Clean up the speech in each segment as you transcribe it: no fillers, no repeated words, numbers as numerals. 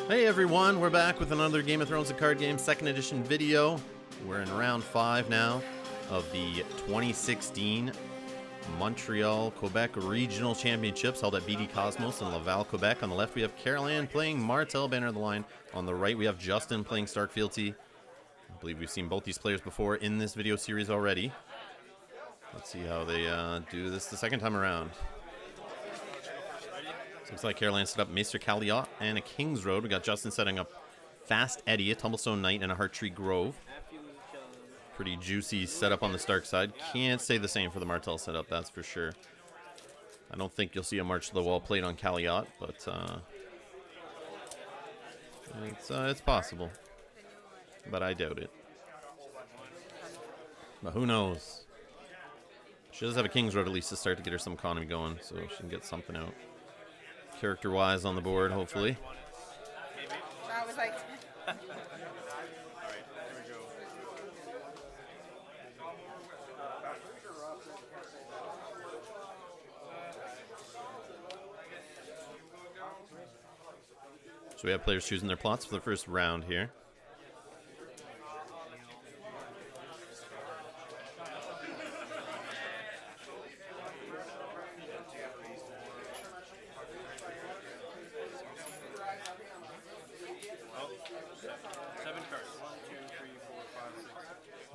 Hey everyone, we're back with another Game of Thrones and Card Game 2nd Edition video. We're in round 5 now of the 2016 Montreal Quebec Regional Championships held at BD Cosmos in Laval, Quebec. On the left we have Karol-Ann playing Martell, banner of the line. On the right we have Justin playing Stark Fealty. I believe we've seen both these players before in this video series already. Let's see how they do this the second time around. Looks like Karol-Ann set up Maester Calliot and a King's Road. We got Justin setting up Fast Eddie, a Tumblestone Knight, and a Heart Tree Grove. Pretty juicy setup on the Stark side. Can't say the same for the Martell setup, that's for sure. I don't think you'll see a March to the Wall played on Calliot, but it's possible. But I doubt it. But who knows? She does have a King's Road at least to start to get her some economy going, so she can get something out. Character-wise on the board, hopefully. I was like... So we have players choosing their plots for the first round here.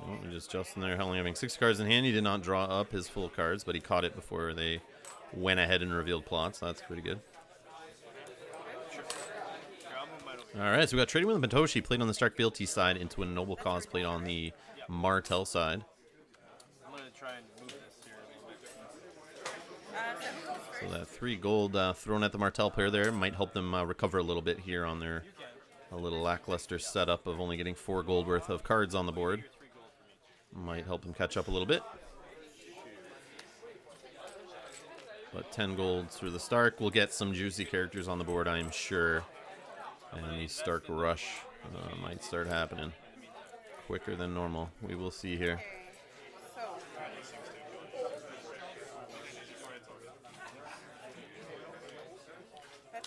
Oh, just Justin there only having 6 cards in hand. He did not draw up his full cards, but he caught it before they went ahead and revealed plots. So that's pretty good. Alright, so we got Trading with Matoshi played on the Stark Fealty side into a Noble Cause played on the Martell side. I'm going to try and move this here. So that 3 gold thrown at the Martell player there might help them recover a little bit here on their a little lackluster setup of only getting 4 gold worth of cards on the board. Might help them catch up a little bit. But 10 golds through the Stark. We'll get some juicy characters on the board, I'm sure. And the Stark rush might start happening quicker than normal. We will see here.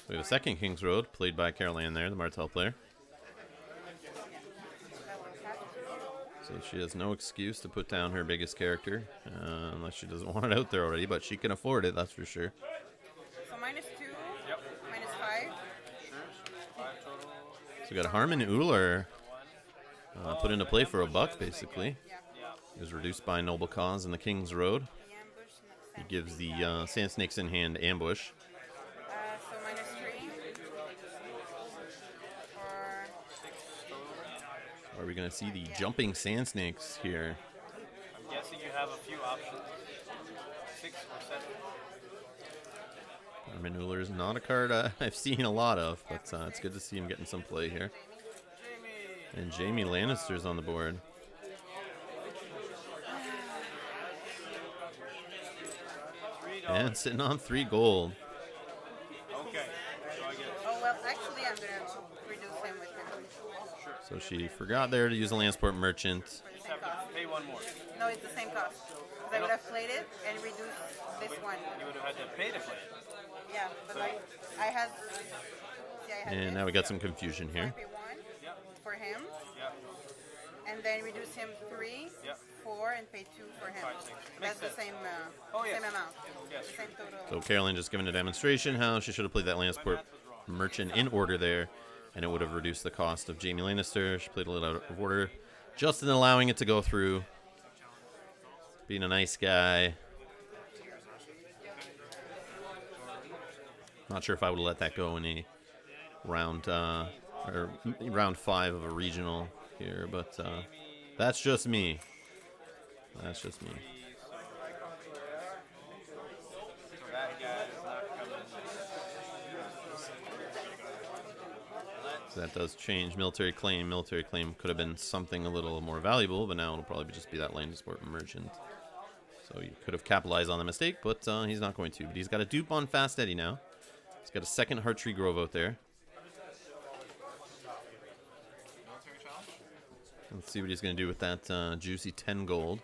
We have a second King's Road played by Karol-Ann there, the Martell player. So she has no excuse to put down her biggest character, unless she doesn't want it out there already, but she can afford it, that's for sure. So -2, Yep. -5. Sure. 5 total. So we got a Harmon Uller put into play for $1, basically. He was reduced by Noble Cause in the King's Road. He gives the Sand Snakes in hand ambush. So -3. Are we going to see the jumping Sand Snakes here? I'm guessing you have a few options. 6 or 7. Harmon Uller is not a card I've seen a lot of, but it's good to see him getting some play here. And Jaime Lannister's on the board. And sitting on 3 gold. Okay. So I get Oh, well, actually, I'm going to reduce him with him. So she forgot there to use a Landsport Merchant. For the just same have cost. to pay 1 more. No, it's the same cost. Because I would have played it and reduced this one. You would have had to pay to play it. Yeah, but I had... See, I had And this. now we got some confusion I here. pay 1 Yep. for him, Yep. and then reduce him 3, Yep. 4, and pay 2 for him. 5, 6. That's Makes the sense. same, Oh, yes. same amount. Yes. The same total. So Karol-Ann just giving a demonstration how she should have played that Landsport Merchant in order there, and it would have reduced the cost of Jaime Lannister. She played a little out of order. Justin allowing it to go through. Being a nice guy. Not sure if I would have let that go in a round or round 5 of a regional here, but that's just me. That's just me. That guy is not coming. So that does change military claim. Military claim could have been something a little more valuable, but now it'll probably just be that Landsport Merchant. So he could have capitalized on the mistake, but he's not going to. But he's got a dupe on Fast Eddie now. He's got a second Heart Tree Grove out there. Let's see what he's going to do with that juicy 10 gold.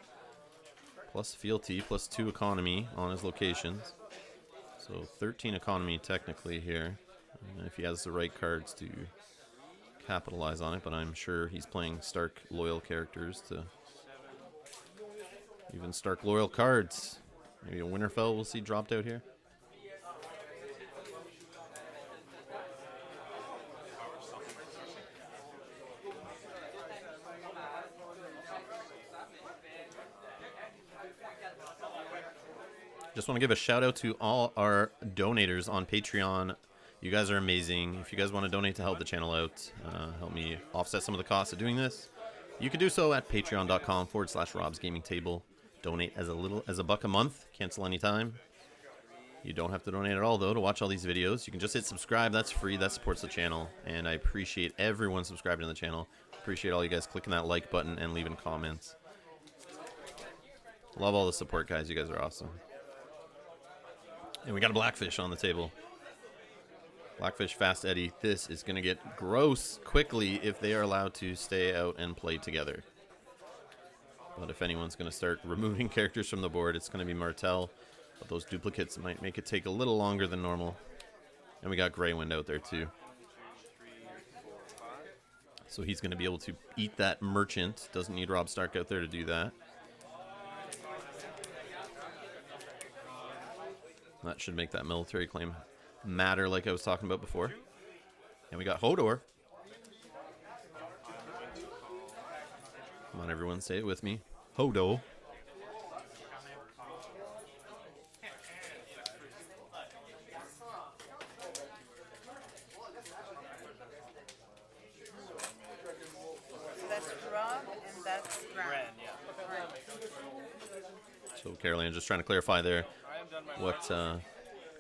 Plus fealty, plus 2 economy on his locations. So 13 economy technically here. If he has the right cards to capitalize on it, but I'm sure he's playing Stark loyal characters to even Stark loyal cards. Maybe a Winterfell we'll see dropped out here. Just want to give a shout out to all our donators on Patreon. You guys are amazing. If you guys want to donate to help the channel out, help me offset some of the costs of doing this, you can do so at patreon.com/Rob's Gaming Table. Donate as little as $1 a month. Cancel anytime. You don't have to donate at all, though, to watch all these videos. You can just hit subscribe. That's free. That supports the channel. And I appreciate everyone subscribing to the channel. Appreciate all you guys clicking that like button and leaving comments. Love all the support, guys. You guys are awesome. And we got a Blackfish on the table. Blackfish, Fast Eddie. This is going to get gross quickly if they are allowed to stay out and play together. But if anyone's going to start removing characters from the board, it's going to be Martell. But those duplicates might make it take a little longer than normal. And we got Greywind out there too. So he's going to be able to eat that merchant. Doesn't need Rob Stark out there to do that. That should make that military claim matter like I was talking about before. And we got Hodor. Come on, everyone, say it with me. Hodor. That's Rob and that's Gran. So Karol-Ann just trying to clarify there what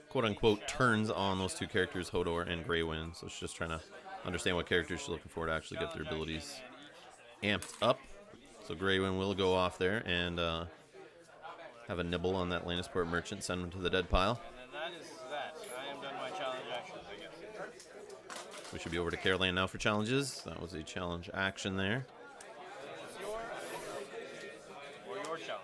quote-unquote turns on those two characters, Hodor and Greywind. So she's just trying to understand what characters she's looking for to actually get their abilities amped up. So Greywind will go off there and have a nibble on that Lannisport merchant, send him to the dead pile. And that is that. I am done my challenge actions, I guess. We should be over to Karol-Ann now for challenges. That was a challenge action there. Or your challenge.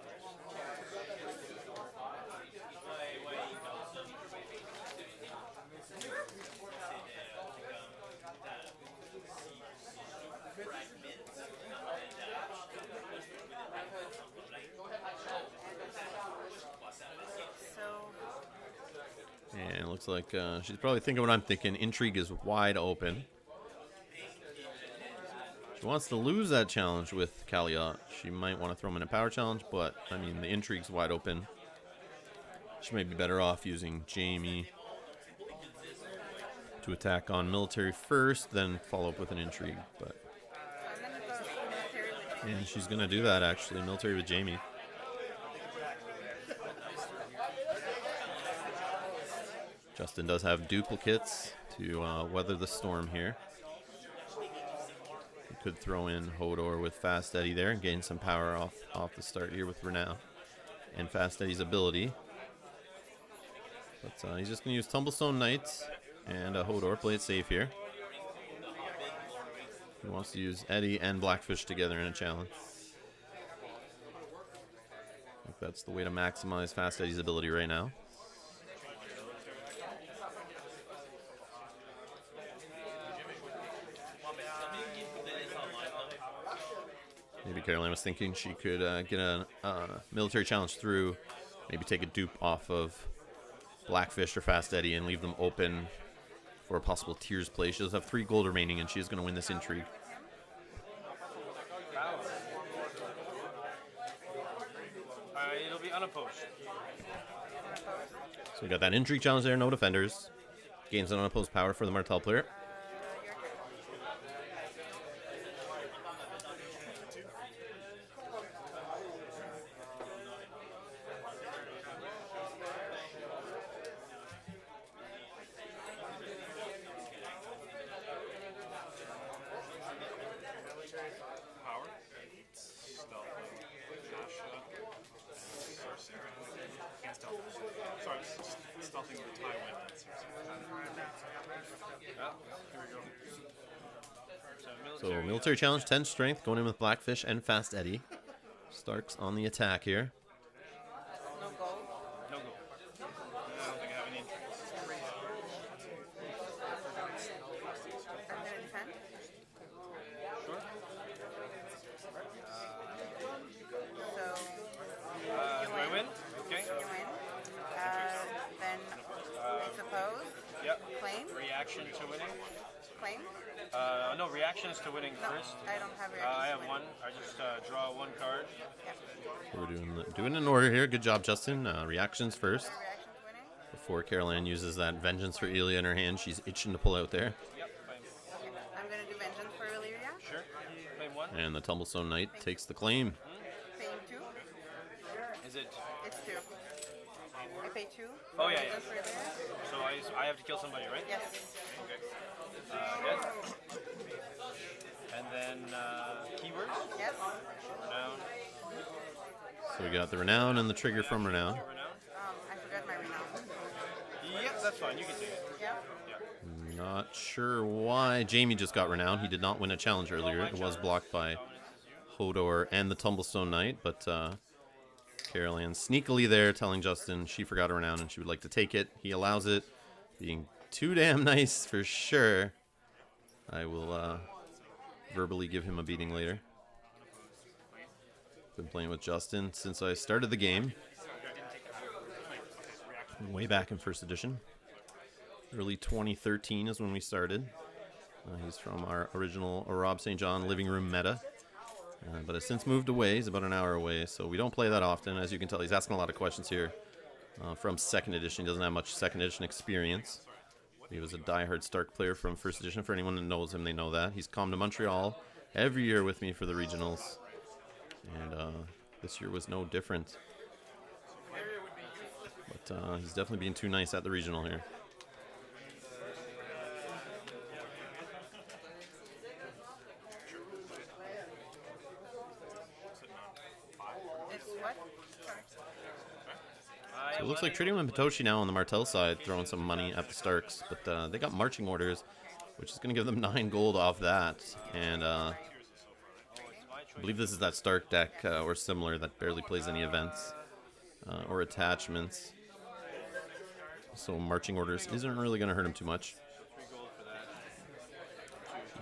And it looks like she's probably thinking what I'm thinking. Intrigue is wide open. She wants to lose that challenge with Kaliot. She might want to throw him in a power challenge, but, I mean, the intrigue's wide open. She may be better off using Jamie to attack on military first, then follow up with an intrigue. But and she's going to do that, actually. Military with Jamie. Justin does have duplicates to weather the storm here. He could throw in Hodor with Fast Eddie there and gain some power off the start here with Renown and Fast Eddie's ability. But he's just going to use Tumblestone Knights and Hodor. Play it safe here. He wants to use Eddie and Blackfish together in a challenge. I think that's the way to maximize Fast Eddie's ability right now. Maybe Karol-Ann was thinking she could get a military challenge through, maybe take a dupe off of Blackfish or Fast Eddie and leave them open for a possible Tears play. She does have 3 gold remaining, and she is going to win this intrigue. It'll be unopposed. So we got that intrigue challenge there, no defenders. Gains an unopposed power for the Martell player. So military challenge, 10 strength, going in with Blackfish and Fast Eddie. Stark's on the attack here. No gold. No goal. I don't think I have any interest. I'm gonna defend. reaction to winning? Claim? No, reactions to winning No, first. I don't have reactions. I have to one. winning. I just draw one card. Yeah. We're doing it in order here. Good job, Justin. Reactions first. My reaction to winning? Before Karol-Ann uses that Vengeance for Ilya in her hand, she's itching to pull out there. Yep. Claim. Okay. I'm going to do Vengeance for Illyria. Sure. Claim one. And the Tumblestone Knight takes the claim. Paying 2. Is it? It's 2. I pay 2. Oh, yeah, Vengeance for Illyria. So I have to kill somebody, right? Yes. Okay. Good. And then keywords. Yes. Renown. So we got the Renown and the trigger from Renown. Renown. I forgot my renown. Yep, that's fine. You can take it. Yeah. Yeah. Not sure why Jamie just got Renown. He did not win a challenge earlier. It was blocked by Hodor and the Tumblestone Knight, but Karol-Ann sneakily there telling Justin she forgot her Renown and she would like to take it. He allows it, being too damn nice for sure. I will verbally give him a beating later. Been playing with Justin since I started the game. Way back in first edition. Early 2013 is when we started. He's from our original Rob St. John living room meta. But has since moved away. He's about an hour away, so we don't play that often. As you can tell, he's asking a lot of questions here from second edition. He doesn't have much second edition experience. He was a diehard Stark player from first edition. For anyone that knows him, they know that. He's come to Montreal every year with me for the regionals. And this year was no different. But he's definitely being too nice at the regional here. It's what? Sorry. So it looks like Tritium and Patoshi now on the Martell side throwing some money at the Starks. But they got marching orders, which is going to give them 9 gold off that. And I believe this is that Stark deck or similar that barely plays any events or attachments. So marching orders isn't really going to hurt him too much.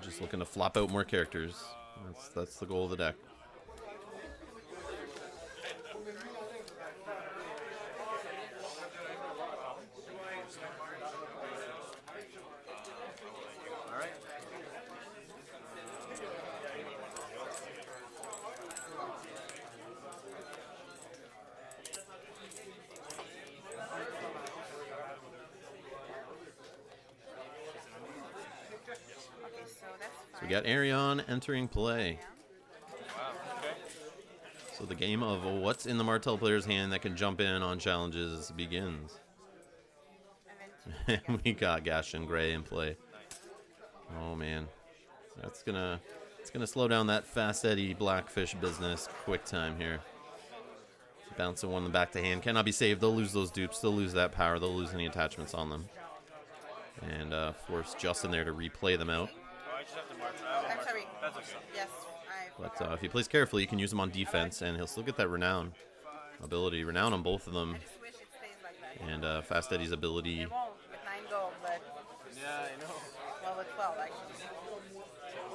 Just looking to flop out more characters. That's the goal of the deck. So we got Arion entering play. Wow. Okay. So the game of what's in the Martell player's hand that can jump in on challenges begins. And we got Gash and Gray in play. Oh man, it's gonna slow down that Fast Eddie Blackfish business quick time here. Bouncing one back to hand cannot be saved. They'll lose those dupes. They'll lose that power. They'll lose any attachments on them, and force Justin there to replay them out. I just have to march. I'm sorry. That's okay. Yes. But if he plays carefully, you can use him on defense, and he'll still get that Renown ability. Renown on both of them, I just wish it stays like that. and Fast Eddie's ability. It won't with 9 gold, but Yeah, I know. well with 12 actually. 9.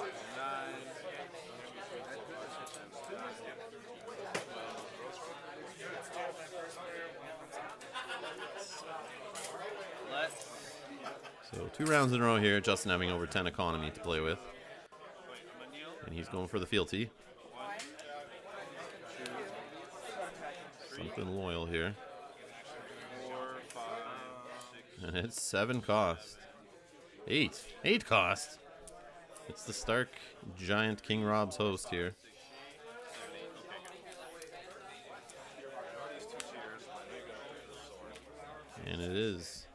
Let's. So 2 rounds in a row here. Justin having over 10 economy to play with, Wait, I'm gonna kneel. and he's going for the fealty. 1, 2, 3, Something loyal here, 4, 5, 6. and it's 7 cost. 8 cost. It's the Stark Giant King Rob's host here. And it is.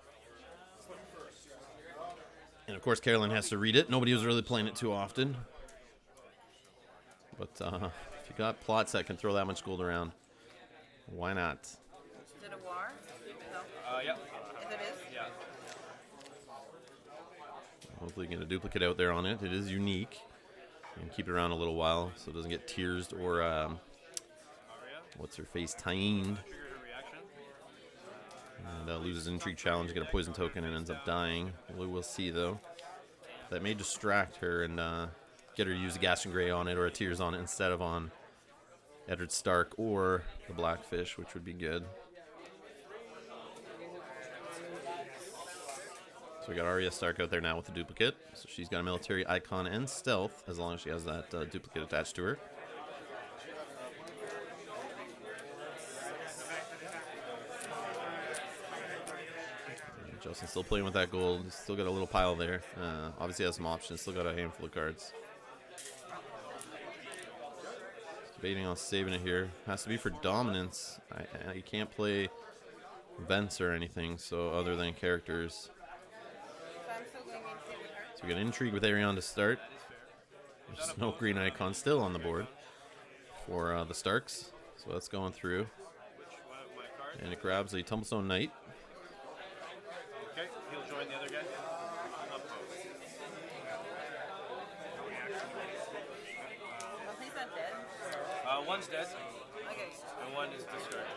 And of course, Karol-Ann has to read it. Nobody was really playing it too often. But if you got plots that can throw that much gold around, why not? Is it a war? No. Yeah. If it is? Yeah. Hopefully you get a duplicate out there on it. It is unique. And keep it around a little while so it doesn't get tearsed or, what's her face, tained. Trigger her reaction. And loses Intrigue Challenge, get a poison token, and ends up dying. We will see, though. That may distract her and get her to use a Gash and Gray on it or a Tears on it instead of on Eddard Stark or the Blackfish, which would be good. So So we got Arya Stark out there now with the duplicate. So she's got a military icon and stealth, as long as she has that duplicate attached to her. Justin's still playing with that gold. He's still got a little pile there. Obviously has some options. Still got a handful of cards. Debating on saving it here. Has to be for dominance. You can't play events or anything, so other than characters. So we got intrigue with Arion to start. There's no green icon still on the board for the Starks. So that's going through. And it grabs a Tumblestone Knight. Okay, he'll join the other guy. He's not dead. One's dead, Okay. and one is discarded.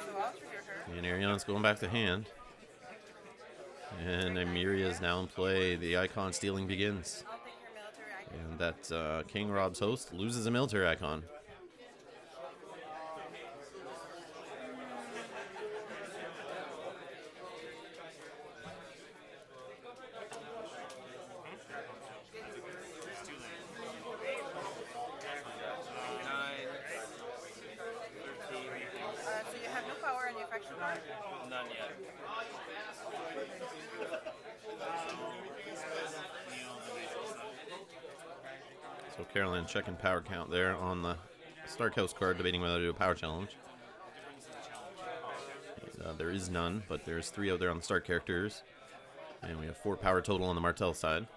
So I'll trigger her. And Arion's going back to hand. And Nymeria is now in play. The icon stealing begins. I'll take your military icon. And that King Rob's host loses a military icon. So you have no power on your faction card? None yet. So Karol-Ann checking power count there on the Stark House card, debating whether to do a power challenge. There is none, but there's 3 out there on the Stark characters. And we have 4 power total on the Martell side.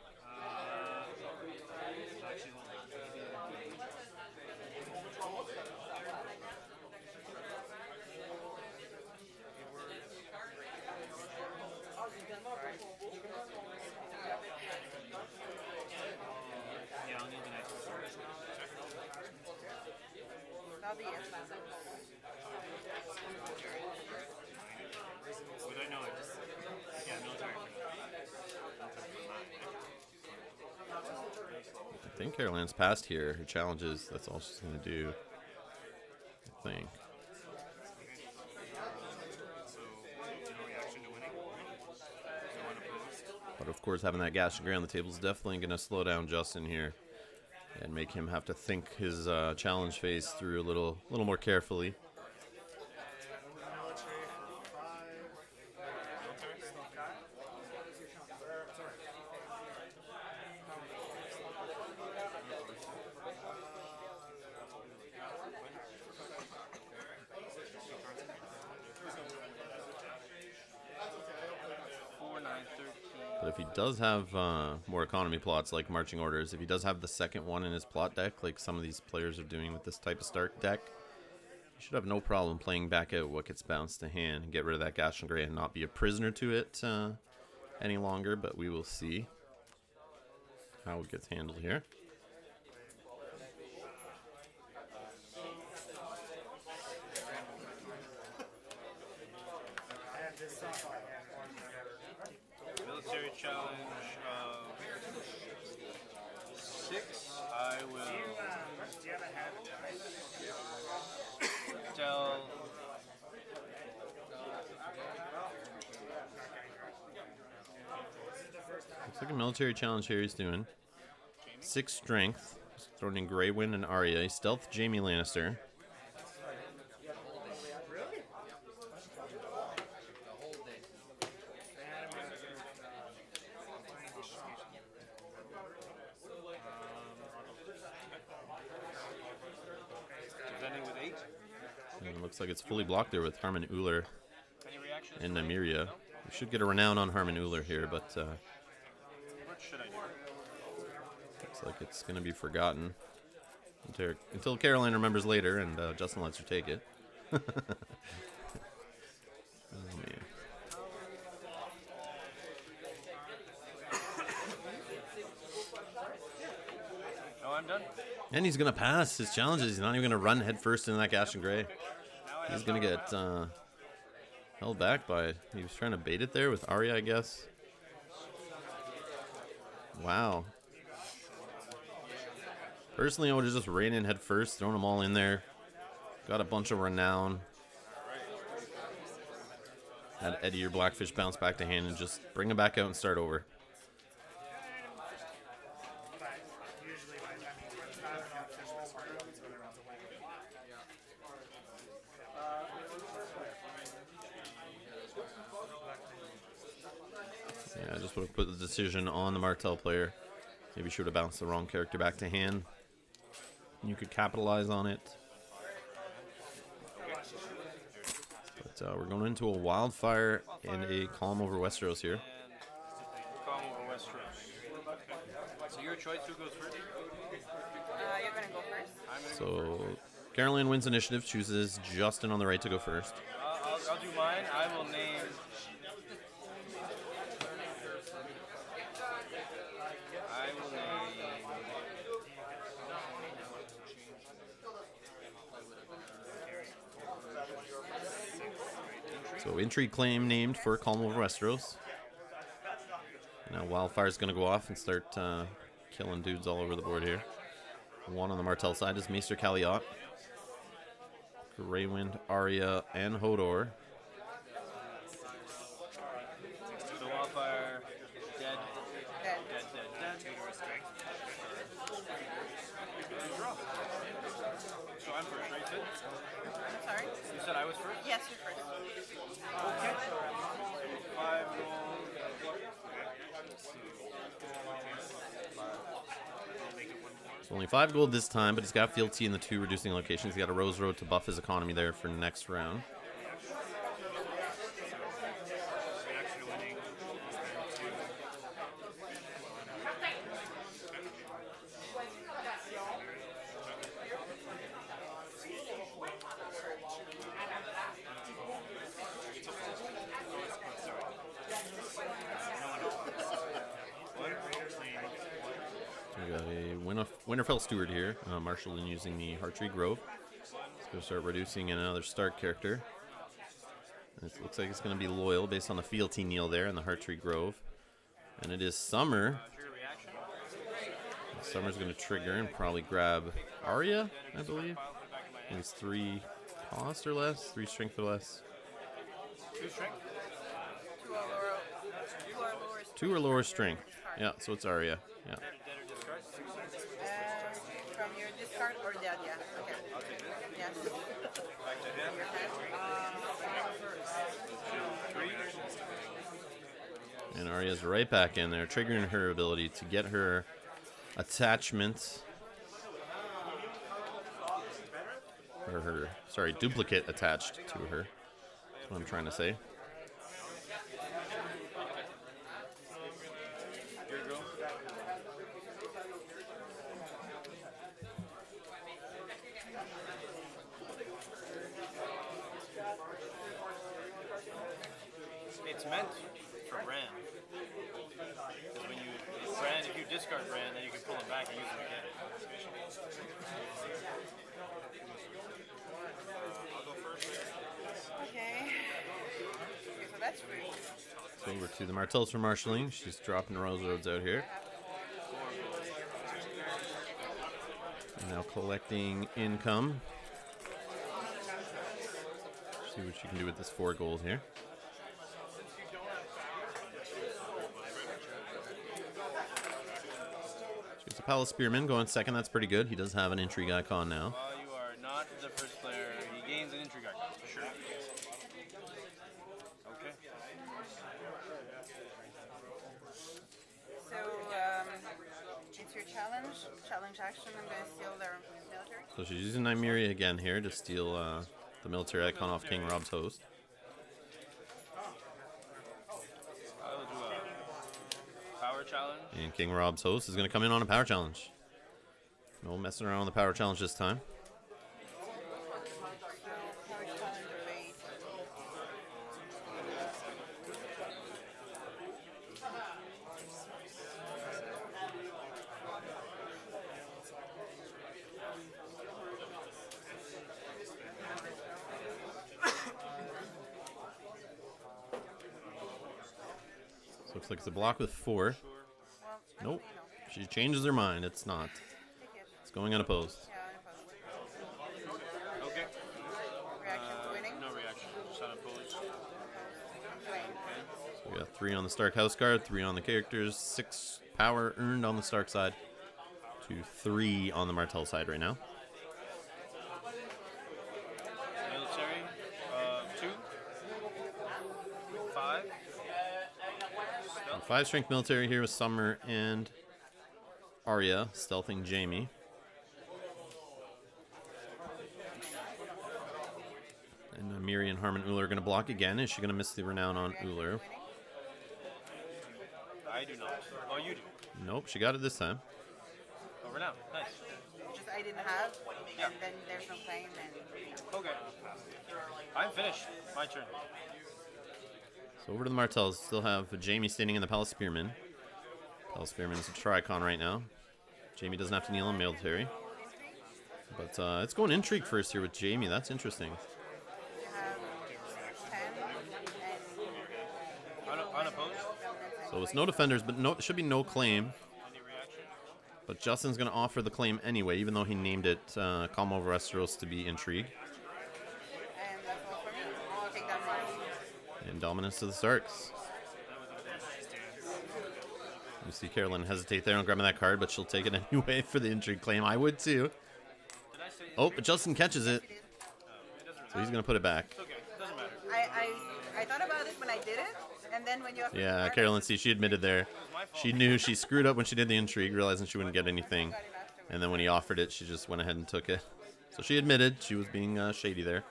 That'll be it. I think Karol-Ann's passed here. Her challenges, that's all she's going to do. I think. But of course, having that Gash and Gray on the table is definitely going to slow down Justin here and make him have to think his challenge phase through a little more carefully. But if he does have more economy plots like marching orders, if he does have the second one in his plot deck, like some of these players are doing with this type of Stark deck, you should have no problem playing back out what gets bounced to hand and get rid of that Gash and Gray and not be a prisoner to it any longer. But we will see how it gets handled here. Military challenge of 6. I will tell Looks like a military challenge here he's doing. 6 strength. He's throwing in Greywind and Arya. He's stealth Jaime Lannister. defending with 8. And it looks like it's fully blocked there with Harmon Uller Any reactions? and Nymeria. We should get a renown on Harmon Uller here, but What should I do? looks like it's going to be forgotten until Karol-Ann remembers later and Justin lets her take it. Oh, man. Oh, I'm done. And he's going to pass his challenges. He's not even going to run headfirst into that Gash and Gray. He's going to get held back by... He was trying to bait it there with Arya, I guess. Wow. Personally, I would have just ran in head first, thrown them all in there. Got a bunch of renown. Had Eddie or Blackfish bounce back to hand and just bring him back out and start over. Yeah, I just would have put the decision on the Martell player. Maybe she would have bounced the wrong character back to hand. You could capitalize on it. But we're going into a Wildfire and a Calm over Westeros here. Calm over Westeros. So your choice, who goes first? You're going to go first. So Karol-Ann wins initiative, chooses Justin on the right to go first. I'll do mine. I will name... So intrigue claim named for Calm over Westeros. Now Wildfire's going to go off and start killing dudes all over the board here. One on the Martell side is Maester Kaliot, Greywind, Arya, and Hodor. So Wildfire, dead. Dead. So I'm first, right? I'm sorry? You said I was first? Yes, you're first. Okay. 5 gold. So only 5 gold this time, but he's got Fealty in the 2 reducing locations. He's got a Rose Road to buff his economy there for next round. We got a Winterfell Steward here, marshalling using the Hearttree Grove. He's going to start reducing another Stark character. And it looks like it's going to be loyal based on the Fealty Kneel there in the Hearttree Grove. And it is Summer. Summer's going to trigger and probably grab Arya, I believe. I think it's 3 cost or less, 3 strength or less. 2 strength? 2 or lower strength. Yeah, so it's Arya. Yeah. Dead or discard? From your discard or dead, yeah. Okay. I'll take it. Yes. Back to him. 3. And Arya's right back in there, triggering her ability to get her attachment. Or her, sorry, duplicate attached to her. That's what I'm trying to say. Here you go. It's meant for Bran. Because when you Bran, if you discard Bran, then you can pull him back and use him again. I'll go first. Okay. Okay, so that's free. So over to the Martells for marshalling. She's dropping Rose Roads out here. And now collecting income. See what she can do with this 4 gold here. She gets a Palace Spearman going second. That's pretty good. He does have an intrigue icon now. You are not the first player. He gains an intrigue icon, for sure. Okay. So, it's your challenge. Challenge action. I'm going to steal their military. So she's using Nymeria again here to steal the military icon off King Rob's host. I will do a power challenge. And King Rob's host is going to come in on a power challenge. No messing around with the power challenge this time. Power challenge rate. So looks like it's a block with 4. Well, Nope. actually, She changes her mind. It's not. no. Take it. It's going unopposed. Yeah, unopposed. Okay. Reaction to winning. No reaction. Just unopposed. We got 3 on the Stark house card, 3 on the characters, 6 power earned on the Stark side to 3 on the Martell side right now. Military, 2, 5. 5 strength military here with Summer and Arya stealthing Jamie. And Miri and Harmon Uller are going to block again. Is she going to miss the renown on Uller? I do not. Oh, you do. Nope, she got it this time. Over now. Nice. Just I didn't have, and then there's no claim, and Okay. I'm finished. My turn. So over to the Martells. Still have Jamie standing in the Palace Spearman. Palace Spearman is a Tricon right now. Jamie doesn't have to kneel in military. But it's going intrigue first here with Jamie. That's interesting. you have 10 and Unopposed? So it's no defenders, but no, it should be no claim. Any reaction? But Justin's going to offer the claim anyway, even though he named it Calm over Westeros to be intrigue. and that's all for me. Take that one. And dominance to the Starks. You see Karol-Ann hesitate there on grabbing that card, but she'll take it anyway for the intrigue claim. I would too. Did I say Oh, but Justin catches it, it doesn't so he's going to put it back. It's okay. It doesn't matter. I thought about it when I did it, and then when you offered Yeah, the card, Karol-Ann, see, she admitted there. She knew she screwed up when she did the intrigue, realizing she wouldn't get anything. And then when he offered it, she just went ahead and took it. So she admitted she was being shady there,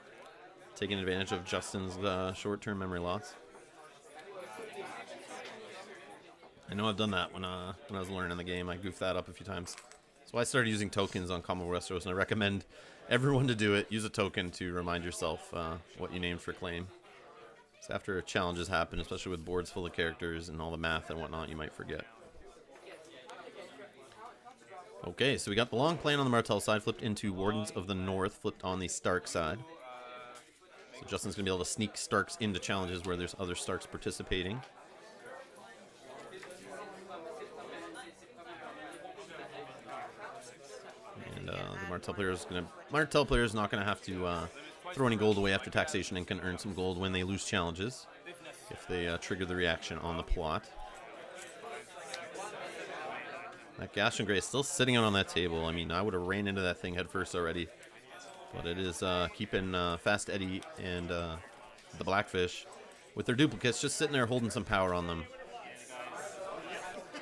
taking advantage of Justin's short-term memory loss. I know I've done that when I was learning the game. I goofed that up a few times. So I started using tokens on Calm over Westeros, and I recommend everyone to do it. Use a token to remind yourself what you named for claim. So after challenges happen, especially with boards full of characters and all the math and whatnot, you might forget. Okay, so we got the long plan on the Martell side, flipped into Wardens of the North, flipped on the Stark side. So Justin's going to be able to sneak Starks into challenges where there's other Starks participating. And the Martell player is not going to have to throw any gold away after taxation and can earn some gold when they lose challenges if they trigger the reaction on the plot. That Gaston Grey is still sitting out on that table. I mean, I would have ran into that thing head first already. But it is keeping Fast Eddie and the Blackfish with their duplicates just sitting there holding some power on them.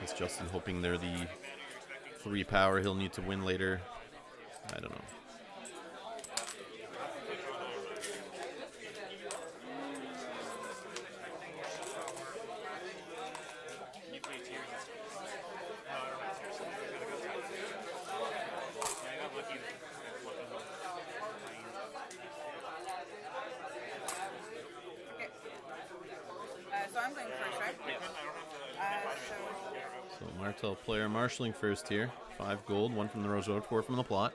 It's Justin hoping they're the 3 power he'll need to win later. I don't know. So I'm going first, right? So Martell player marshalling first here. 5 gold, 1 from the Rose Road, 4 from the plot.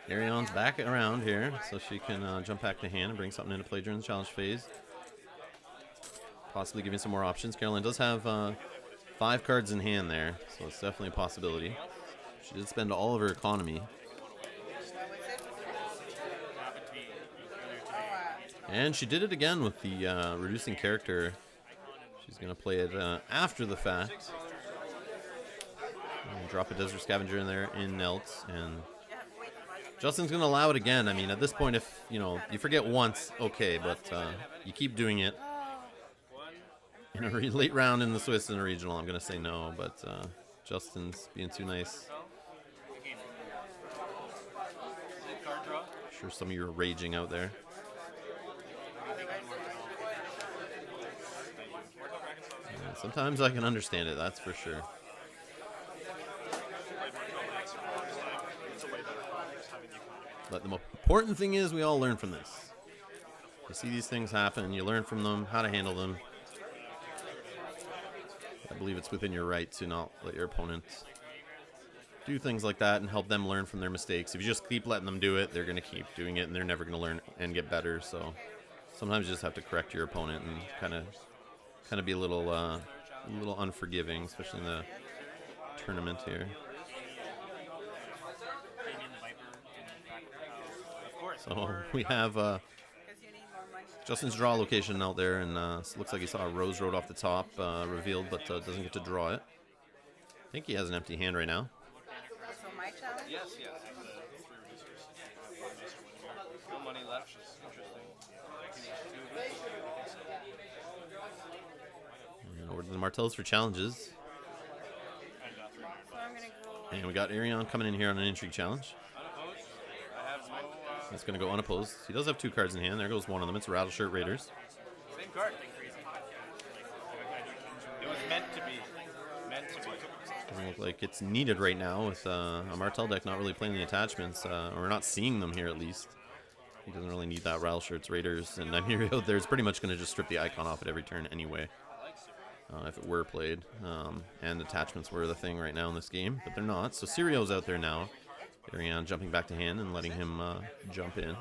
Ariane's back around here, so she can jump back to hand and bring something into play during the challenge phase. Possibly giving some more options. Karol-Ann does have 5 cards in hand there, so it's definitely a possibility. She did spend all of her economy. And she did it again with the reducing character. She's going to play it after the fact. And drop a Desert Scavenger in there in Nelt. And Justin's going to allow it again. I mean, at this point, if you forget once, okay. But you keep doing it. In a late round in the Swiss and a regional, I'm going to say no. But Justin's being too nice. I'm sure some of you are raging out there. Yeah, sometimes I can understand it, that's for sure. But the important thing is we all learn from this. You see these things happen, you learn from them, how to handle them. I believe it's within your right to not let your opponent do things like that and help them learn from their mistakes. If you just keep letting them do it, they're going to keep doing it, and they're never going to learn and get better. So sometimes you just have to correct your opponent and kind of be a little unforgiving, especially in the tournament here. So we have Because you need more money. Justin's draw location out there, and looks like he saw a Rose Road off the top revealed, but doesn't get to draw it. I think he has an empty hand right now. So my challenge? Yes, yes. No money left. Interesting. And over to the Martells for challenges. So I'm going to go... And we got Arion coming in here on an intrigue challenge. Unopposed. I have no... He's going to go unopposed. He does have 2 cards in hand. There goes one of them. It's Rattleshirt Raiders. Same card. It was meant to be. Meant to be. Doesn't look like it's needed right now with a Martell deck not really playing the attachments. Or we're not seeing them here at least. He doesn't really need that Rattleshirts Raiders. And Nymeria there's pretty much going to just strip the icon off at every turn anyway. If it were played. And attachments were the thing right now in this game. But they're not. So Sirio's out there now. Arion jumping back to hand and letting him jump in.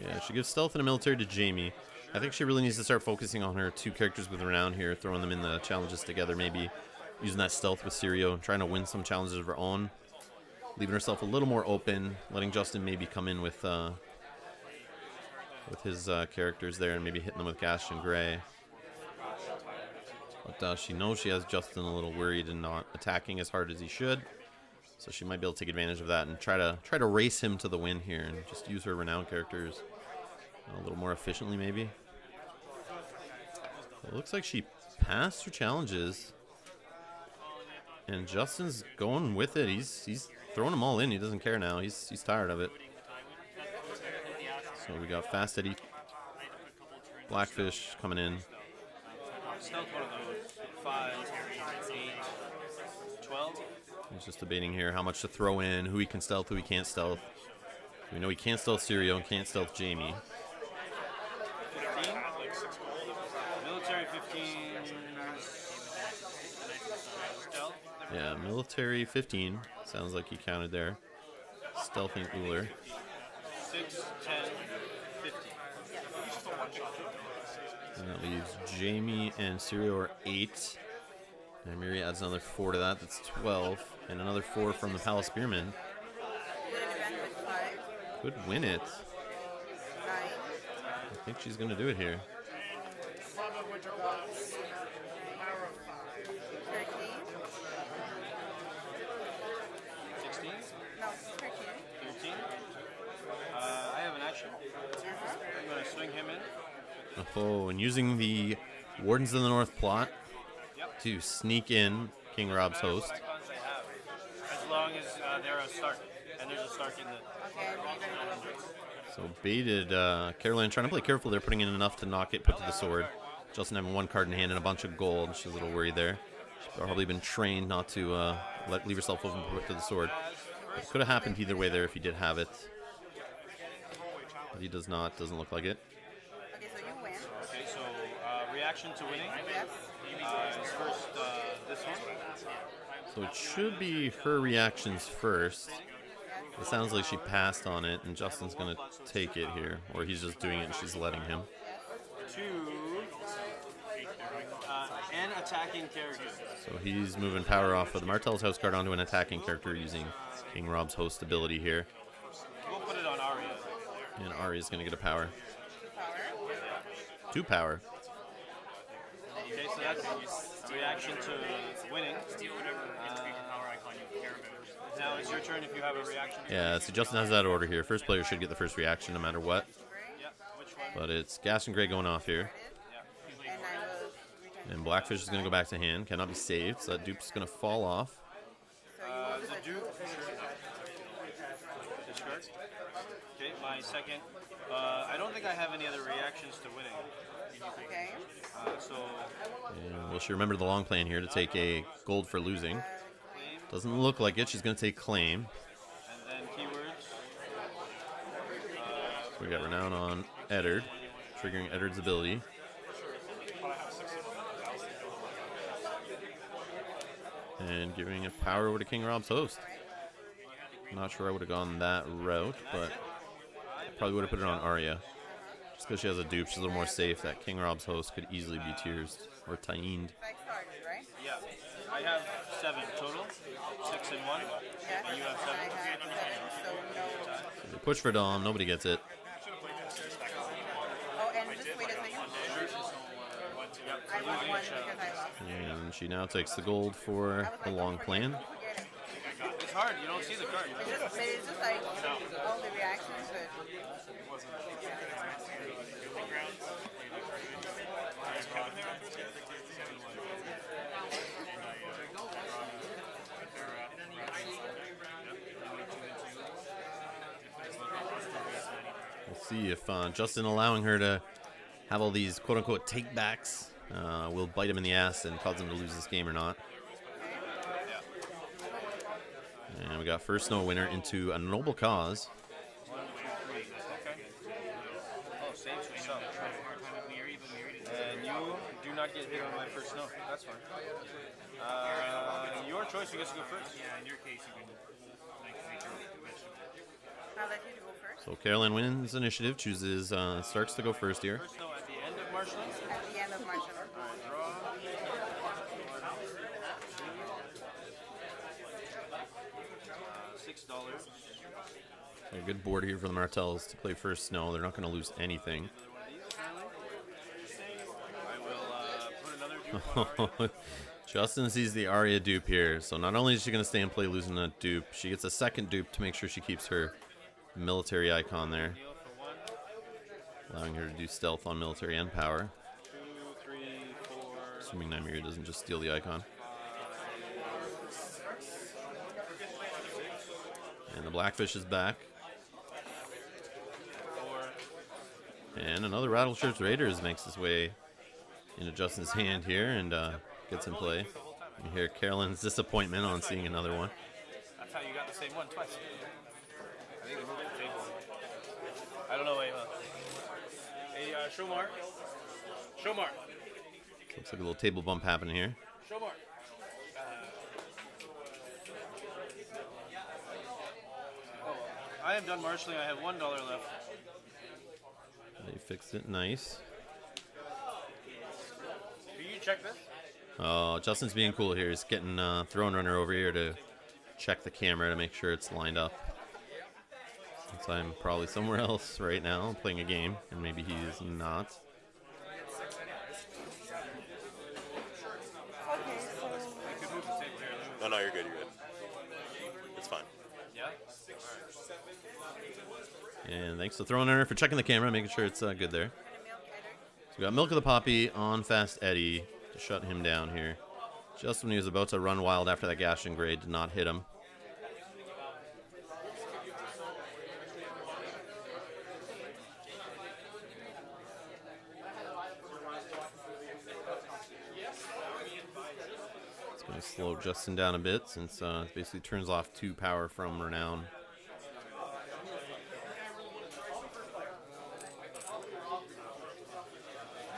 Yeah, she gives stealth and a military to Jamie. I think she really needs to start focusing on her 2 characters with renown here, throwing them in the challenges together, maybe using that stealth with Sirio and trying to win some challenges of her own. Leaving herself a little more open, letting Justin maybe come in with his characters there and maybe hitting them with Gash and Gray. But she knows she has Justin a little worried and not attacking as hard as he should. So she might be able to take advantage of that and try to race him to the win here and just use her renowned characters a little more efficiently maybe. It looks like she passed her challenges. And Justin's going with it. He's throwing them all in. He doesn't care now. He's tired of it. So we got Fast Eddie, Blackfish coming in. Stealth one of those. 5, 8, 12. He's just debating here how much to throw in, who he can stealth, who he can't stealth. We know he can't stealth Sirio and can't stealth Jamie. 15. Military 15. Stealth. Yeah, military 15. Sounds like he counted there. Stealthing Uller. 6, 10, 15. And that leaves Jamie and Sirio are 8. And Miri adds another 4 to that. That's 12. And another 4 from the Palace Spearman. Could win it. I think she's going to do it here. 16. No, 13. 13. I have an action. I'm going to swing him in. Oh, and using the Wardens of the North plot to sneak in King Rob's host. Icons I have. As long as they're a Stark. And there's a Stark in the... Okay, what are you going to do? So baited Karol-Ann, trying to play careful. They're putting in enough to not get put to the sword. Justin having 1 card in hand and a bunch of gold. She's a little worried there. She's probably been trained not to leave herself open to put to the sword. It could have happened either way there if he did have it. But he does not. Doesn't look like it. Okay, so you win. Okay, so reaction to winning Yes. is first this one. So it should be her reactions first. It sounds like she passed on it, and Justin's going to take it here. Or he's just doing it and she's letting him. 2, an attacking character. So he's moving power off of the Martell's house card onto an attacking character using King Rob's host ability here. We'll put it on Arya. And Aria's going to get a power. Power. 2 power. Okay, so that's a reaction to winning. Now it's your turn if you have a reaction. Yeah, so Justin has that order here. First player should get the first reaction no matter what. Yep. Which one? But it's Gas and Gray going off here. And I will return. And Blackfish is going to go back to hand. Cannot be saved, so that dupe's going to fall off. So you will The dupe. Discard. Okay, my second. I don't think I have any other reactions to winning. Okay. So And will she remember the long plan here to take a gold for losing? claim Doesn't look like it. She's going to take claim. and then keywords. So we got Renown on Eddard, triggering Eddard's ability. And giving a power over to King Rob's host. Not sure I would have gone that route, but I probably would have put it on Arya. Just because she has a dupe, she's a little more safe. That King Rob's host could easily be tears or tained. I started, right? Yeah. I have 7 total. 6 and 1. Yeah. And you have I 7. have 7, so no. They push for Dom, nobody gets it. Oh, and just wait a second. I won 1 because I lost. And she now takes the gold for a long plan. Don't forget it. It's hard. You don't see the card. It's just like all the reactions, but We'll see if Justin allowing her to have all these quote-unquote take-backs will bite him in the ass and cause him to lose this game or not. And we got first snow winner into a noble cause. And you do not get hit on my first note. That's fine. Your choice. You get to go first. Yeah, in your case, you can make your vegetable. I'll let you go first. So Karol-Ann wins initiative, chooses Starks to go first here. First note at the end of marshalling. At the end of March. $6. So a good board here for the Martells to play first snow. They're not going to lose anything. I will put another dupe. Justin sees the Arya dupe here. So not only is she going to stay and play losing a dupe, she gets a second dupe to make sure she keeps her military icon there, allowing her to do stealth on military and power. 2, 3, 4. Assuming Nymeria doesn't just steal the icon. And the Blackfish is back. 4. And another Rattleshirts Raiders makes his way into Justin's hand here and gets in play. You hear Karol-Ann's disappointment on seeing another one. That's how you got the same one twice. I think they moved the table. I don't know. Wait, hey, Shomar. Shomar. Looks like a little table bump happening here. Shomar. I am done marshalling. I have $1 left. They fixed it. Nice. Can you check this? Oh, Justin's being cool here. He's getting Throne Runner over here to check the camera to make sure it's lined up. Since I'm probably somewhere else right now playing a game, and maybe he's not. Okay, so I could move the table here. No, you're good. You're good. It's fine. Yeah? And thanks to Throne Runner for checking the camera, making sure it's good there. So we got Milk of the Poppy on Fast Eddie to shut him down here. Just when he was about to run wild after that Gashion grade did not hit him. It's going to slow Justin down a bit since it basically turns off 2 power from Renown.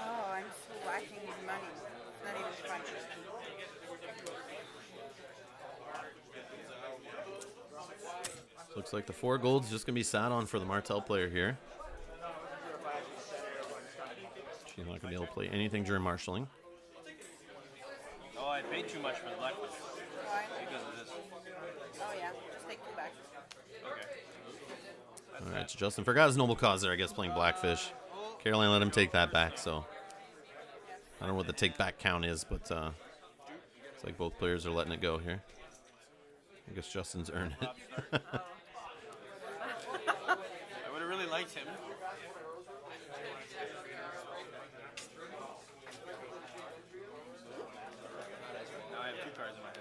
oh, I'm so lacking in money. It's not even funny. Looks like the 4 gold's just going to be sat on for the Martell player here. She's not going to be able to play anything during marshalling. Oh, I paid too much for the black one. Why? Because of this. Oh yeah, just take 2 back. Okay. All right, so Justin forgot his noble cause there, I guess, playing Blackfish. Karol-Ann let him take that back, so I don't know what the take back count is, but it's like both players are letting it go here. I guess Justin's earned it. I would have really liked him. Now I have 2 cards in my head.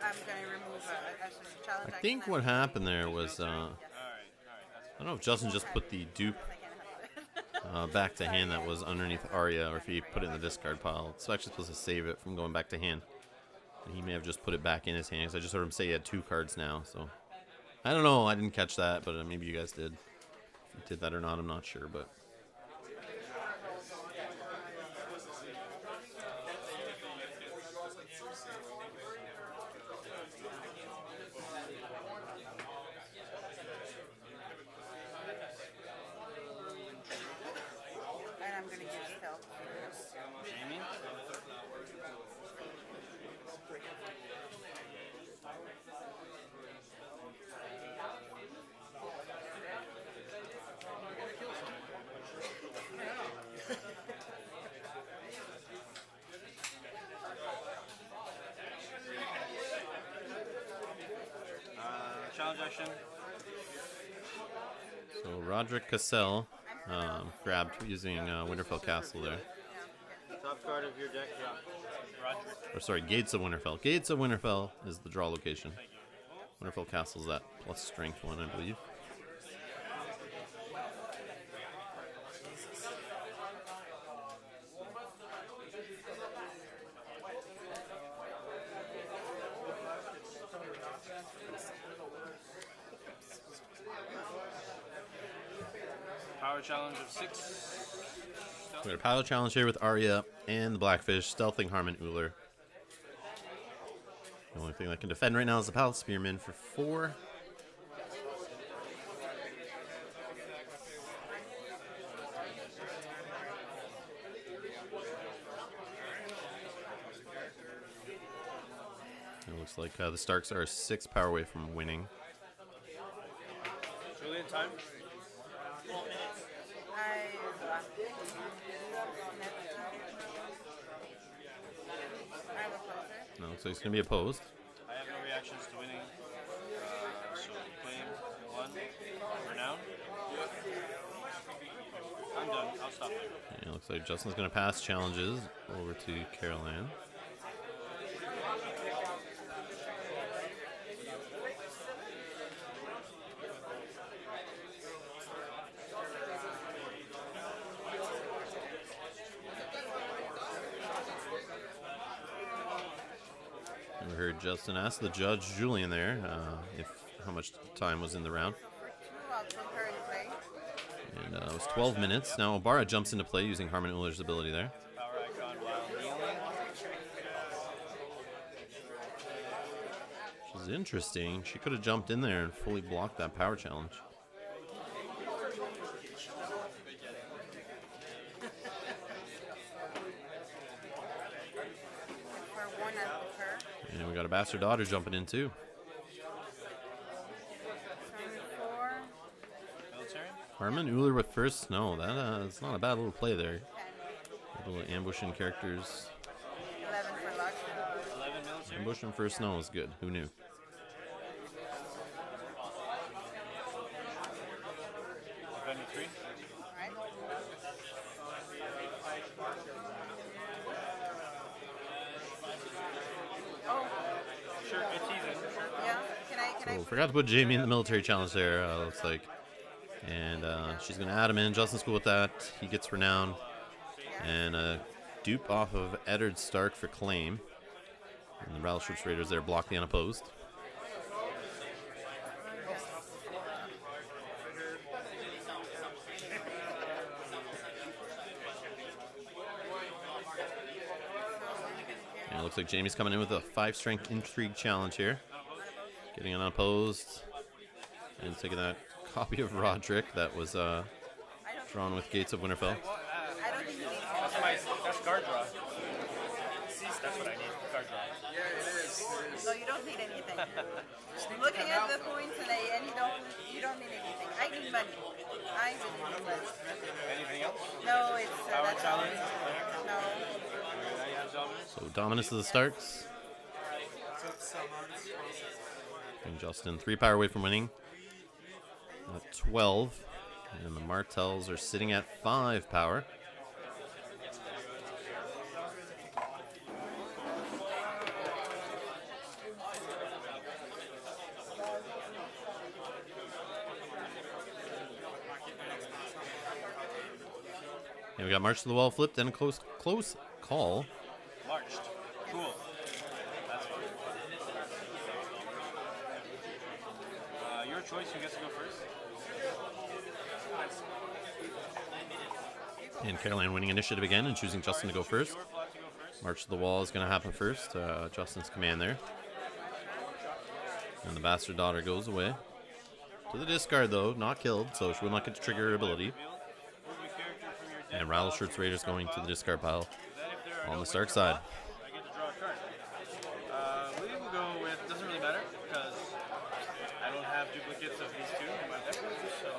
I'm going to remove a challenge I think what happened there was, I don't know if Justin just put the dupe back to hand that was underneath Arya, or if he put it in the discard pile. It's actually supposed to save it from going back to hand. And he may have just put it back in his hand, 'cause I just heard him say he had 2 cards now, so I don't know. I didn't catch that, but maybe you guys did. If you did that or not, I'm not sure, but And I'm gonna give stealth. Jamie. Challenge action. So Roderick Cassell grabbed using Winterfell Castle there. Top card of your deck. Yeah. Roderick. Or sorry, Gates of Winterfell. Gates of Winterfell is the draw location. Winterfell Castle's that plus strength one, I believe. Power challenge of 6. We got a power challenge here with Arya and the Blackfish, stealthing Harmon Uller. The only thing that can defend right now is the Palace Spearman for 4. It looks like the Starks are 6 power away from winning. Julian, time. No, looks like it's going to be opposed. I have no reactions to winning. So claim 1. Renown. I'm done. I'll stop there. Yeah, it looks like Justin's going to pass challenges over to Karol-Ann. We heard Justin ask the judge, Julian, there, how much time was in the round. And it was 12 minutes. Now Obara jumps into play using Harmon Uller's ability there. Power icon while kneeling. Which is interesting. She could have jumped in there and fully blocked that power challenge. And we got a bastard daughter jumping in too. Military. Harmon Uller with first snow. That's not a bad little play there. Little ambushing characters. 11 for luck. 11 military. Ambushing first snow is good. Who knew? Defending 3. Alright. Oh, Sure, it's easy. yeah. Can So forgot to put Jamie in the military challenge there, looks like. And she's going to add him in. Justin's cool with that. He gets renown. And a dupe off of Eddard Stark for claim. And the Battleships Raiders there block the unopposed. And it looks like Jamie's coming in with a 5-strength intrigue challenge here. Getting unopposed. And taking that copy of Roderick that was drawn with Gates of Winterfell. I don't think you need That's card draw. That's what I need. Card draw. No, you don't need anything. Looking at the points today, and you don't need anything. I need money. I really need money. Anything else? No, it's Power that's challenge. no. Now you have dominance. So dominance of the Starks. And Justin 3 power away from winning. At 12. And the Martells are sitting at 5 power. And we got March to the Wall flipped and a close call. Marched. Cool. That's fine. Your choice. Who gets to go first? And Karol-Ann winning initiative again and choosing Justin to go first. Your flag to go first. March to the wall is going to happen first. Justin's command there. And the bastard daughter goes away. To the discard, though. Not killed, so she will not get to trigger her ability. And Rattle Shirts Raiders going to the discard pile on the Stark side. I get to draw a card. We will go with, doesn't really matter, because I don't have duplicates of these two in my deck. So,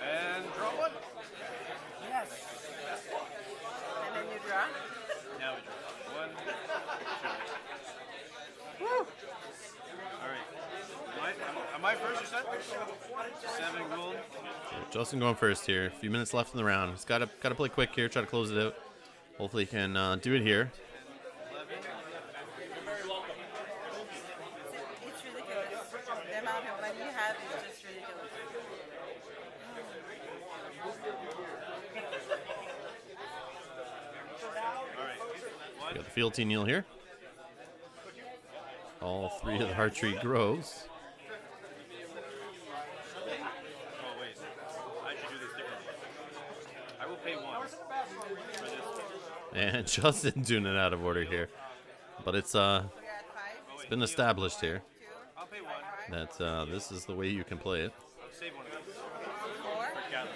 and draw one. Yes. And then you draw. Now we draw one, two. Woo! Alright. Am I first, you said? 7 gold. Justin going first here. A few minutes left in the round. He's got to play quick here, try to close it out. Hopefully he can do it here. It's ridiculous. The amount of money you have is just ridiculous. Alright. Got the Fealty Kneel here. All 3 of the Heart Tree grows. Oh, wait. I should do this differently. I will pay 1 for this. And Justin doing it out of order here. But it's We're at 5. been established here 2. I'll pay 1. that this is the way you can play it. Save one of these. 4. Got it.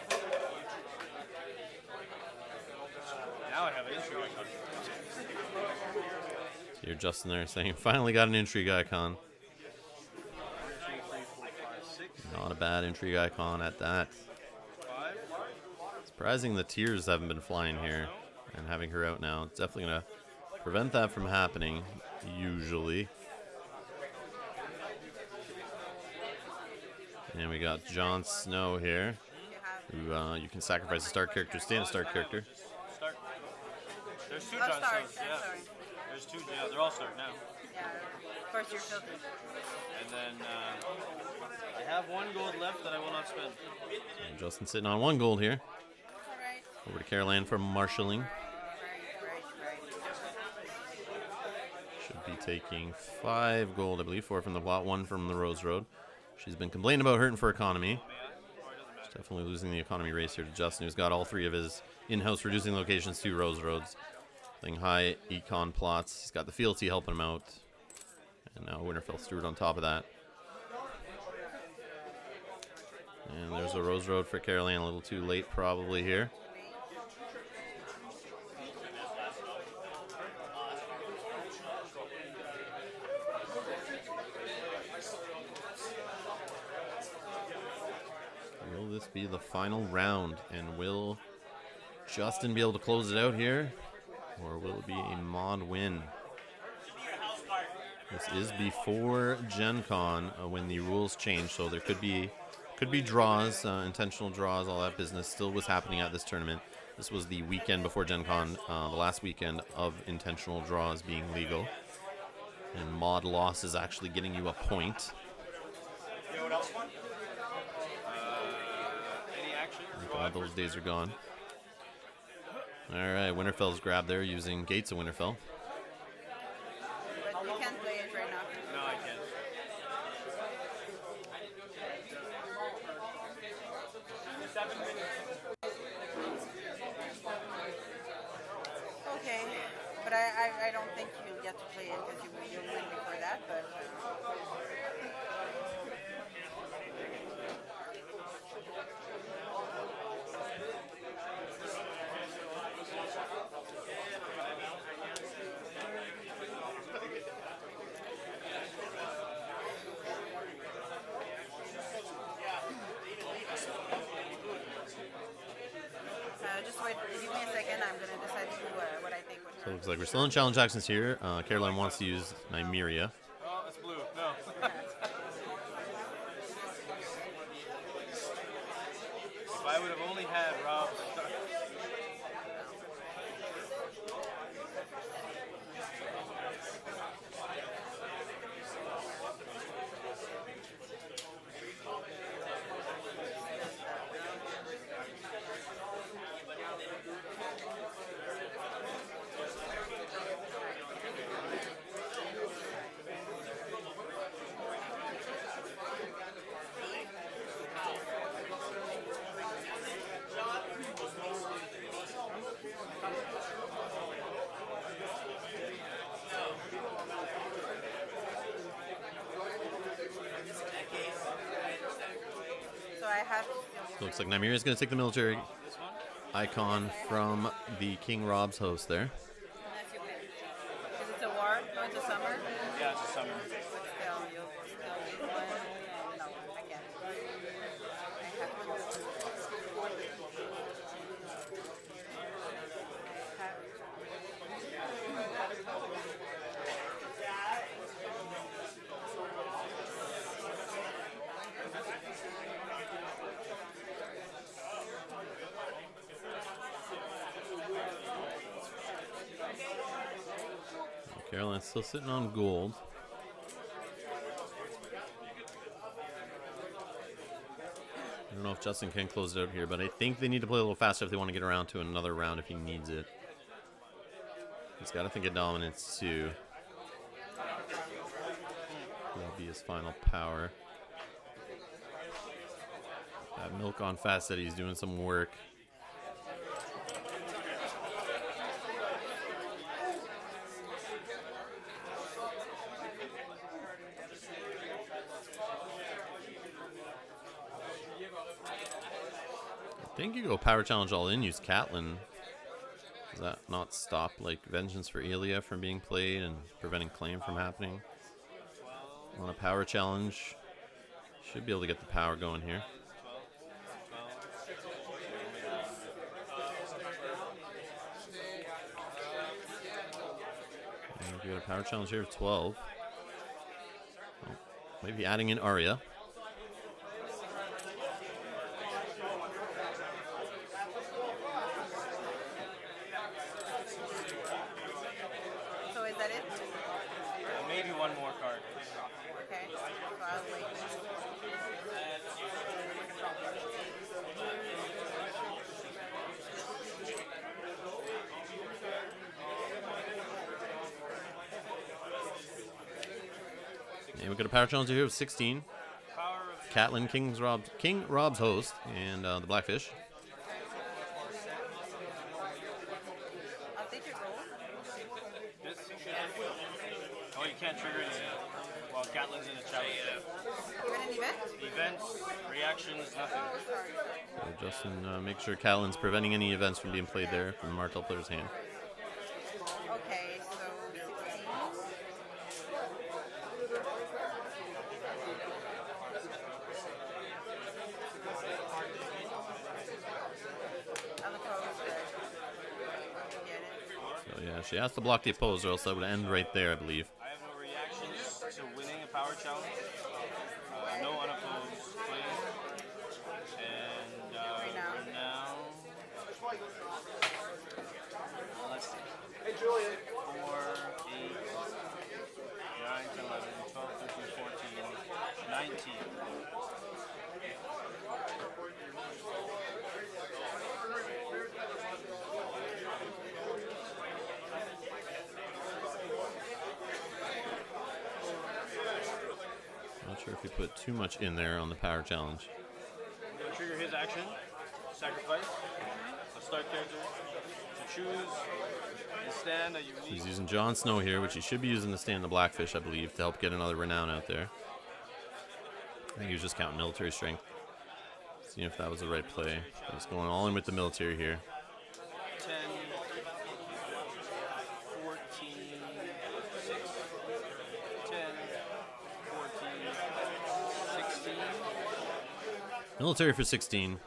Now I have an intrigue icon. So you're Justin there saying, finally got an intrigue icon. 1, 2, 3, 4, 5, 6, Not a bad intrigue icon at that. 5. Surprising the tears haven't been flying here. And having her out now, it's definitely going to prevent that from happening, usually. And we got Jon Snow here, You have. who you can sacrifice a Stark character, stay in a Stark character. Start. There's 2 Oh, Jon Stark. Snows. I'm Yeah. sorry. There's 2. Yeah, they're all Stark now. Yeah. First, you're filthy. And then I have 1 gold left that I will not spend. And Justin sitting on 1 gold here. All right. Over to Karol-Ann for marshalling. Right. Should be taking 5 gold, I believe. 4 from the plot, 1 from the Rose Road. She's been complaining about hurting for economy. She's definitely losing the economy race here to Justin, who's got all 3 of his in-house reducing locations to Rose Roads. Playing high econ plots. He's got the Fealty helping him out. And now Winterfell Steward on top of that. And there's a Rose Road for Karol-Ann, a little too late probably here. Will this be the final round? And will Justin be able to close it out here? Or will it be a mod win? This is before Gen Con when the rules change, so there could be draws, intentional draws, all that business still was happening at this tournament. This was the weekend before Gen Con, the last weekend of intentional draws being legal. And mod loss is actually getting you a point. Any action? Those days are gone. Alright, Winterfell's grab there using Gates of Winterfell. But you can't play it right now. No, I can't. Okay. But I don't think you'll get to play it because you'll win before that. But just wait. Give me a second. I'm gonna decide what I think. So it looks like we're still in challenge actions here. Karol-Ann wants to use Nymeria. Oh, it's blue. No. If I would have only had Rob. have to steal. So looks like Nymeria is going to take the military This one? icon from the King Rob's host there. Unless you win. Because it's a war, so it's a summer. Yeah, it's a summer. But still, you'll still need one. And no, I can't. I have to. I have to. Karol-Ann's still sitting on gold. I don't know if Justin can close it out here, but I think they need to play a little faster if they want to get around to another round if he needs it. He's got to think of dominance too. That'll be his final power. That milk on fast said he's doing some work. I think you go power challenge all in, use Catelyn. Does that not stop like Vengeance for Elia from being played and preventing claim from happening? On a power challenge, should be able to get the power going here. And we got a power challenge here of 12. Oh, maybe adding in Arya. So is that it? Maybe one more card. Okay. So I'll wait. And we got a power challenge here of 16. Power of Catelyn, King Rob's host, and the Blackfish. I'll take your gold. this. Oh, you can't trigger anything. Well, Catelyn's in the challenge. Even an event? Events, reactions, nothing. Oh, sorry. So Justin, make sure Catelyn's preventing any events from being played there from the Martell player's hand. Okay, so 16. I'll oppose it. Get it? So yeah, she has to block the opposer, else that would end right there, I believe. I have no reactions to winning a power challenge. No unopposed play. And now, let's see. Hey, Julian. 4, 8, 9, 10, 11, 12, 13, 14, 19. Not sure if he put too much in there on the power challenge. I'm going to trigger his action. Sacrifice. A start character to choose and stand a unique. He's using Jon Snow here, which he should be using to stand the Blackfish, I believe, to help get another renown out there. I think he was just counting military strength. Seeing if that was the right play. He's going all in with the military here. 10, 14, 6, 10, 14, 16. Military for 16.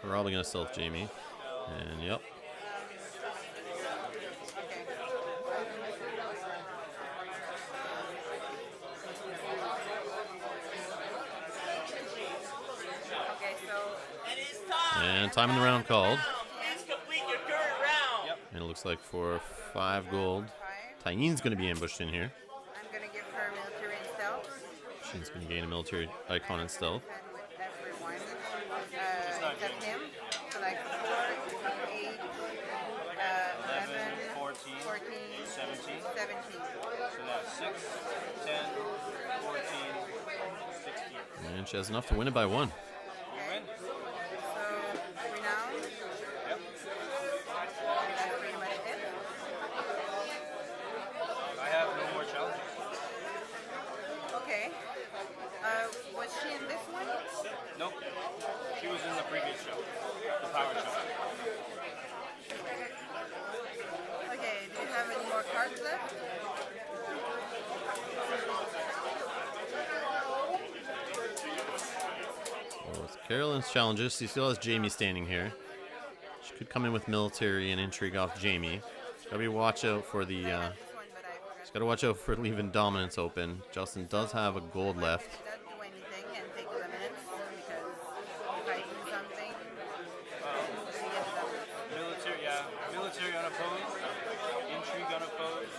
Probably going to stealth Jamie. And yep. Okay, so And time in the round called. Please complete your current round. Yep. And it looks like for 5 gold, 5. Tyneen's going to be ambushed in here. I'm gonna give her military and stealth. She's going to gain a military icon in stealth. And with everyone. Except him. So like 4, 8, 11, 14, 14, 17. 17. So that's 6, 10, 14, 16. And she has enough to win it by 1. You win. So renown. Yep. That's pretty much it. I have no more challenges. Okay. Was she in this one? Karol-Ann's challenges. He still has Jamie standing here. She could come in with military and intrigue off Jamie. Gotta be watch out for the. This one, but I forgot. She's gotta watch out for leaving dominance open. Justin does have a gold left. I did not do anything and take the dominance because if I do something, I get the dominance. Military, yeah. Military unopposed. Intrigue unopposed.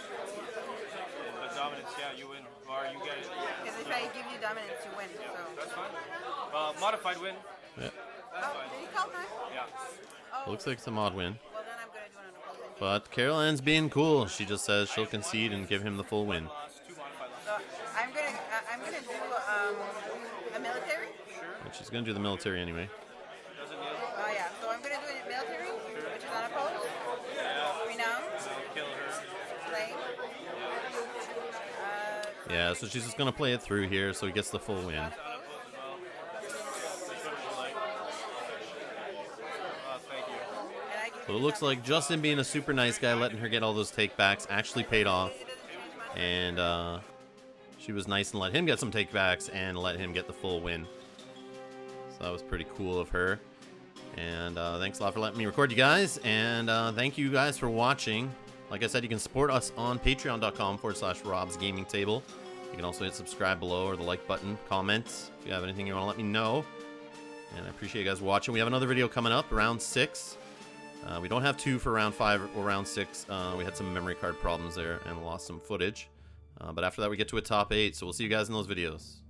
But dominance, yeah, you win. Or you get it. Because if I give you dominance, you win. So. That's fine. Modified win. Yeah. That's Oh, fine. did you call time? Yeah. Oh. Looks like it's a mod win. Well, then I'm gonna do an opposing. But Karol-Ann's being cool. She just says she'll concede and give him the full win. Lost, 2 modified loss. So I'm gonna do a military. But she's gonna do the military anyway. Doesn't yield. Oh yeah. So I'm gonna do a military, which is unopposed. Renown. Kill her. Play. Yeah, so she's just gonna play it through here so he gets the full win. Unopposed as well. Which one would you like? Thank you. And I give So you it looks dominance. like Justin being a super nice guy, letting her get all those takebacks, actually paid off. It doesn't change much. And she was nice and let him get some takebacks and let him get the full win. So that was pretty cool of her. And thanks a lot for letting me record you guys. And thank you guys for watching. Like I said, you can support us on patreon.com/Rob's Gaming Table. You can also hit subscribe below or the like button, comment if you have anything you want to let me know. And I appreciate you guys watching. We have another video coming up, round 6. We don't have 2 for round 5 or round 6. We had some memory card problems there and lost some footage. But after that, we get to a top 8. So we'll see you guys in those videos.